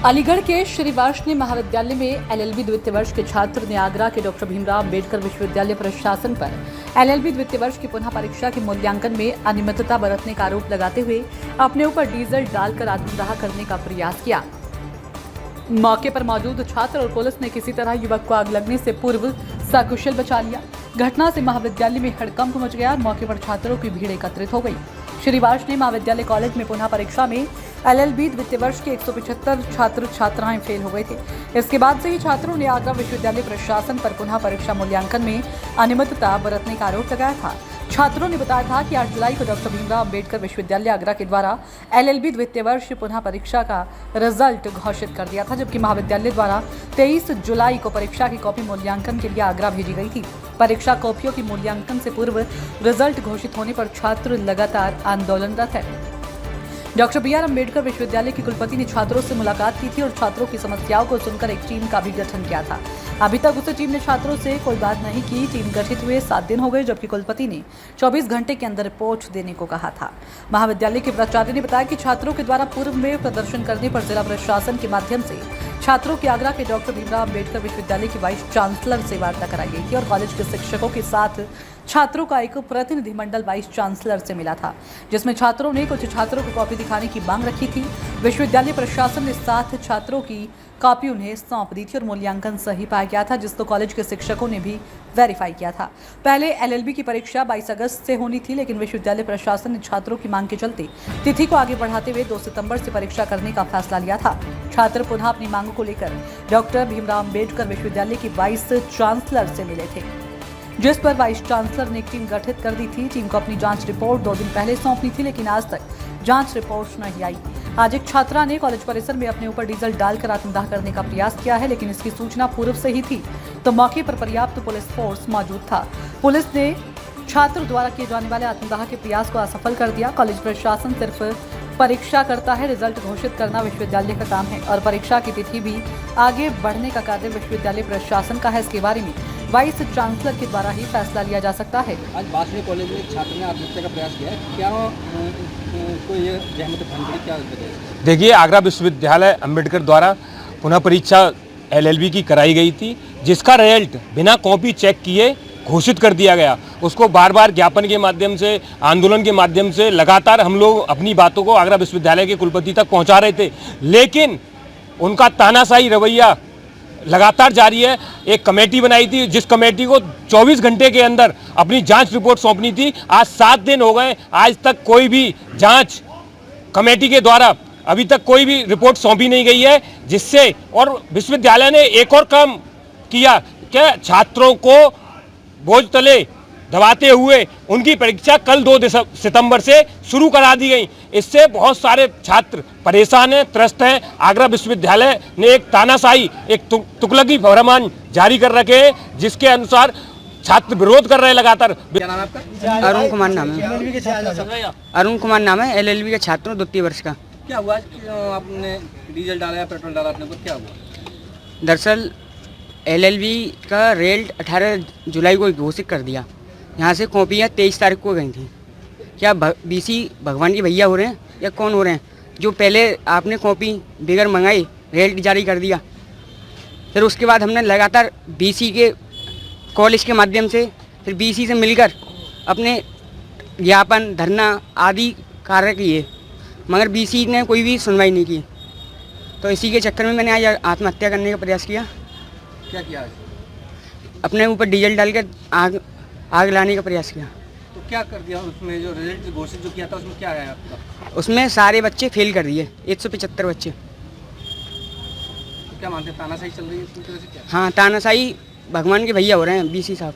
अलीगढ़ के श्री वार्ष्णेय महाविद्यालय में एलएलबी द्वितीय वर्ष के छात्र ने आगरा के डॉक्टर भीमराव अंबेडकर विश्वविद्यालय प्रशासन पर एलएलबी द्वितीय वर्ष की पुनः परीक्षा के मूल्यांकन में अनियमितता बरतने का आरोप लगाते हुए अपने ऊपर डीजल डालकर आत्मदाह करने का प्रयास किया। मौके पर मौजूद छात्र और पुलिस ने किसी तरह युवक को आग लगने से पूर्व सकुशल बचा लिया। घटना से महाविद्यालय में हड़कंप मच गया और मौके पर छात्रों की भीड़ एकत्रित हो गई। श्री वार्ष्णेय महाविद्यालय कॉलेज में पुनः परीक्षा में एलएलबी द्वितीय वर्ष के 175 छात्र छात्राएं फेल हो गए थे। इसके बाद से ही छात्रों ने आगरा विश्वविद्यालय प्रशासन पर पुनः परीक्षा मूल्यांकन में अनियमितता बरतने का आरोप लगाया था। छात्रों ने बताया था कि 8 जुलाई को डॉक्टर भीमराव अंबेडकर विश्वविद्यालय आगरा के द्वारा एलएलबी द्वितीय वर्ष पुनः परीक्षा का रिजल्ट घोषित कर दिया था, जबकि महाविद्यालय द्वारा 23 जुलाई को परीक्षा की कॉपी मूल्यांकन के लिए आगरा भेजी गई थी। परीक्षा कॉपियों की मूल्यांकन से पूर्व रिजल्ट घोषित होने पर छात्र लगातार आंदोलनरत है। डॉक्टर बी आर अम्बेडकर विश्वविद्यालय की कुलपति ने छात्रों से मुलाकात की थी और छात्रों की समस्याओं को सुनकर एक टीम का भी गठन किया था। अभी तक उस टीम ने छात्रों से कोई बात नहीं की। टीम गठित हुए 7 दिन हो गए, जबकि कुलपति ने 24 घंटे के अंदर रिपोर्ट देने को कहा था। महाविद्यालय के प्राचार्य ने बताया कि छात्रों के द्वारा पूर्व में प्रदर्शन करने पर जिला प्रशासन के माध्यम से छात्रों की आगरा के डॉक्टर भीमराव अंबेडकर विश्वविद्यालय की वाइस चांसलर से वार्ता कराई गई थी और कॉलेज के शिक्षकों के साथ छात्रों का एक प्रतिनिधिमंडल वाइस चांसलर से मिला था, जिसमें छात्रों ने कुछ छात्रों को कॉपी दिखाने की मांग रखी थी। विश्वविद्यालय प्रशासन ने 7 छात्रों की कॉपी उन्हें सौंप दी थी और मूल्यांकन सही पाया गया था, जिसको कॉलेज के शिक्षकों ने भी वेरीफाई किया था। पहले एलएलबी की परीक्षा 22 अगस्त से होनी थी, लेकिन विश्वविद्यालय प्रशासन ने छात्रों की मांग के चलते तिथि को आगे बढ़ाते हुए 2 सितंबर से परीक्षा करने का फैसला लिया था। छात्र पुनः अपनी मांगों को लेकर डॉक्टर भीमराव अंबेडकर विश्वविद्यालय की वाइस चांसलर से मिले थे, जिस पर वाइस चांसलर ने एक टीम गठित कर दी थी। टीम को अपनी जांच रिपोर्ट 2 दिन पहले सौंपनी थी, लेकिन आज तक जांच रिपोर्ट नहीं आई। आज एक छात्रा ने कॉलेज परिसर में अपने ऊपर डीजल डालकर आत्मदाह करने का प्रयास किया है, लेकिन इसकी सूचना पूर्व से ही थी, तो मौके पर पर्याप्त पुलिस फोर्स मौजूद था। पुलिस ने छात्र द्वारा किए जाने वाले आत्मदाह के प्रयास को असफल कर दिया। कॉलेज प्रशासन सिर्फ परीक्षा करता है, रिजल्ट घोषित करना विश्वविद्यालय का काम है और परीक्षा की तिथि भी आगे बढ़ने का कार्य विश्वविद्यालय प्रशासन का है। इसके बारे में वाइस चांसलर के द्वारा ही फैसला लिया जा सकता है। आज वार्ष्णेय कॉलेज में छात्र ने आत्महत्या का प्रयास किया है, क्या कोई जहमत भंग क्या? देखिए, आगरा विश्वविद्यालय अंबेडकर द्वारा पुनः परीक्षा एलएलबी की कराई गई थी, जिसका रिजल्ट बिना कॉपी चेक किए घोषित कर दिया गया। उसको बार बार ज्ञापन के माध्यम से, आंदोलन के माध्यम से लगातार हम लोग अपनी बातों को आगरा विश्वविद्यालय के कुलपति तक पहुंचा रहे थे, लेकिन उनका तानाशाही रवैया लगातार जारी है। एक कमेटी बनाई थी, जिस कमेटी को 24 घंटे के अंदर अपनी जांच रिपोर्ट सौंपनी थी। आज 7 दिन हो गए, आज तक कोई भी जांच कमेटी के द्वारा अभी तक कोई भी रिपोर्ट सौंपी नहीं गई है, जिससे और विश्वविद्यालय ने एक और काम किया कि छात्रों को बोझ तले दबाते हुए उनकी परीक्षा कल 2 सितंबर से शुरू करा दी गई। इससे बहुत सारे छात्र परेशान हैं, त्रस्त हैं। आगरा विश्वविद्यालय ने एक तानाशाही, एक तुगलकी फरमान जारी कर रखे हैं, जिसके अनुसार छात्र विरोध कर रहे हैं लगातार। क्या नाम है आपका? अरुण कुमार नाम है। अरुण कुमार नाम है, एलएलबी का छात्र हूँ, 2 वर्ष का। क्या हुआ आपने डीजल डाला या पेट्रोल डाला अपने ऊपर, क्या हुआ? दरअसल एलएलबी का रिजल्ट 18 जुलाई को घोषित कर दिया। यहाँ से कॉपियाँ 23 तारीख को गई थी। क्या बीसी भगवान के भैया हो रहे हैं या कौन हो रहे हैं? जो पहले आपने कॉपी बगैर मंगाई रिजल्ट जारी कर दिया, फिर उसके बाद हमने लगातार बीसी के कॉलेज के माध्यम से, फिर बीसी से मिलकर अपने ज्ञापन, धरना आदि कार्य किए, मगर बीसी ने कोई भी सुनवाई नहीं की। तो इसी के चक्कर में मैंने आज आत्महत्या करने का प्रयास किया। क्या किया? अपने ऊपर डीजल डालकर आग लाने का प्रयास किया। तो क्या कर दिया उसमें? जो रिजल्ट घोषित जो किया था उसमें क्या आया आपका? उसमें सारे बच्चे फेल कर दिए, 175 बच्चे। तो क्या मानते हैं, तानाशाही चल रही है इसकी वजह से? क्या हाँ, तानाशाही भगवान के भैया हो रहे हैं बीसी साहब।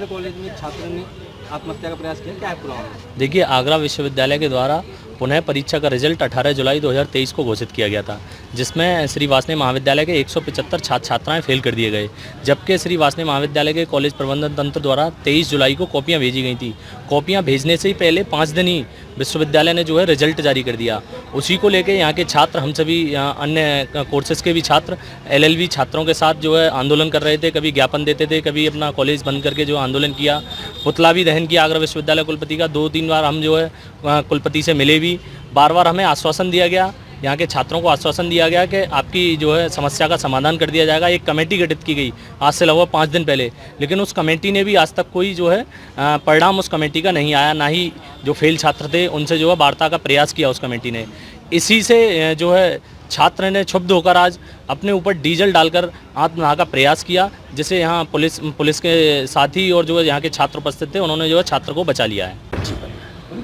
कॉलेज में छात्र ने आत्महत्या का प्रयास किया, क्या है पूरा? देखिए, आगरा विश्वविद्यालय के द्वारा पुनः परीक्षा का रिजल्ट 18 जुलाई 2023 को घोषित किया गया था, जिसमें श्री वार्ष्णेय महाविद्यालय के 175 छात्र छात्राएं फेल कर दिए गए, जबकि श्री वार्ष्णेय महाविद्यालय के कॉलेज प्रबंधन तंत्र द्वारा 23 जुलाई को कॉपियां भेजी गई थी। कॉपियां भेजने से ही पहले 5 दिन ही विश्वविद्यालय ने जो है रिजल्ट जारी कर दिया। उसी को लेकर यहाँ के छात्र, हम सभी अन्य कोर्सेज के भी छात्र एलएलबी छात्रों के साथ जो है आंदोलन कर रहे थे। कभी ज्ञापन देते थे, कभी अपना कॉलेज बंद करके जो आंदोलन किया। पुतला भी दहन किया आगरा विश्वविद्यालय कुलपति का। 2-3 बार हम जो है कुलपति से मिले भी। बार बार हमें आश्वासन दिया गया यहाँ के छात्रों को आश्वासन दिया गया कि आपकी जो है समस्या का समाधान कर दिया जाएगा। एक कमेटी गठित की गई आज से लगभग 5 दिन पहले, लेकिन उस कमेटी ने भी आज तक कोई जो है परिणाम उस कमेटी का नहीं आया। ना ही जो फेल छात्र थे उनसे जो है वार्ता का प्रयास किया उस कमेटी ने। इसी से जो है छात्र ने क्षुब्ध होकर आज अपने ऊपर डीजल डालकर आत्मदाह का प्रयास किया, जिसे यहाँ पुलिस के साथी और जो है यहाँ के छात्र उपस्थित थे, उन्होंने जो है छात्र को बचा लिया है।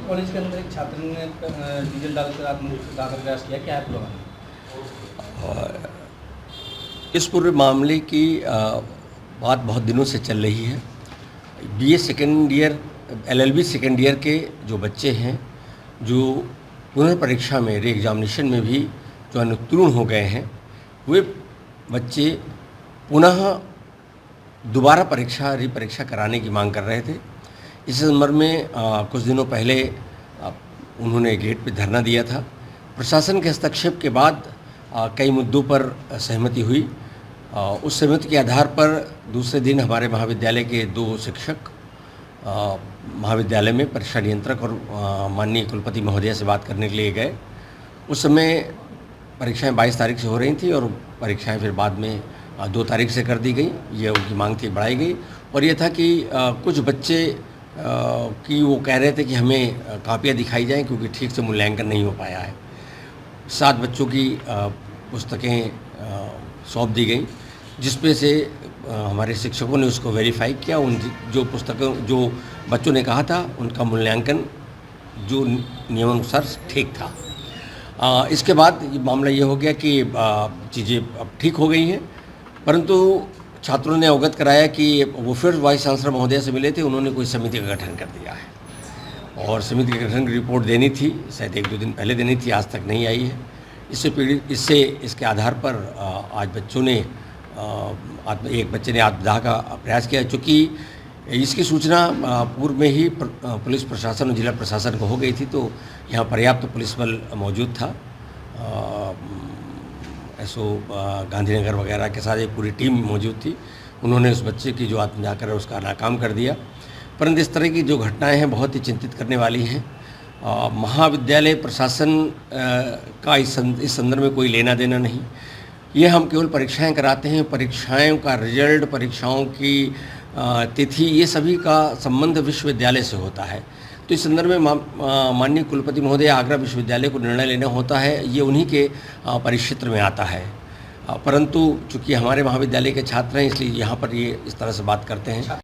कॉलेज के अंदर एक छात्र ने डीजल डालकर आत्मदाह का प्रयास किया, क्या है पूरा मामला? इस पूरे मामले की बात बहुत दिनों से चल रही है। BA second year LLB second year के जो बच्चे हैं, जो पुनः परीक्षा में री एग्जामिनेशन में भी जो अनुत्तीर्ण हो गए हैं, वे बच्चे पुनः दोबारा रीपरीक्षा कराने की मांग कर रहे थे। इस संदर्भ में कुछ दिनों पहले उन्होंने गेट पे धरना दिया था। प्रशासन के हस्तक्षेप के बाद कई मुद्दों पर सहमति हुई। उस सहमति के आधार पर दूसरे दिन हमारे महाविद्यालय के 2 शिक्षक महाविद्यालय में परीक्षा नियंत्रक और माननीय कुलपति महोदया से बात करने के लिए गए। उस समय परीक्षाएं 22 तारीख से हो रही थी और परीक्षाएं फिर बाद में 2 तारीख से कर दी गई। ये उनकी मांग थी, बढ़ाई गई। और ये था कि कुछ बच्चे कि वो कह रहे थे कि हमें कापियाँ दिखाई जाएं क्योंकि ठीक से मूल्यांकन नहीं हो पाया है। 7 बच्चों की पुस्तकें सौंप दी गई, जिसपे से हमारे शिक्षकों ने उसको वेरीफाई किया। उन जो बच्चों ने कहा था उनका मूल्यांकन जो नियमानुसार ठीक था। इसके बाद ये मामला ये हो गया कि चीज़ें अब ठीक हो गई हैं, परंतु छात्रों ने अवगत कराया कि वो फिर वाइस चांसलर महोदया से मिले थे। उन्होंने कोई समिति का गठन कर दिया है और समिति के गठन की रिपोर्ट देनी थी, शायद 1-2 दिन पहले देनी थी, आज तक नहीं आई है। इसके आधार पर आज बच्चों ने एक बच्चे ने आत्मदाह का प्रयास किया। चूँकि इसकी सूचना पूर्व में ही पुलिस प्रशासन और जिला प्रशासन को हो गई थी, तो यहाँ पर्याप्त पुलिस बल मौजूद था। SO गांधीनगर वगैरह के साथ एक पूरी टीम मौजूद थी। उन्होंने उस बच्चे की जो आत्मदाह कर उसका नाकाम कर दिया। परंतु इस तरह की जो घटनाएं हैं बहुत ही चिंतित करने वाली हैं। महाविद्यालय प्रशासन का इस संदर्भ में कोई लेना देना नहीं। ये हम केवल परीक्षाएं कराते हैं। परीक्षाओं का रिजल्ट, परीक्षाओं की तिथि, ये सभी का संबंध विश्वविद्यालय से होता है। तो इस संदर्भ में माननीय कुलपति महोदय आगरा विश्वविद्यालय को निर्णय लेना होता है, ये उन्हीं के परिक्षेत्र में आता है। परंतु चूँकि हमारे महाविद्यालय के छात्र हैं, इसलिए यहाँ पर ये इस तरह से बात करते हैं।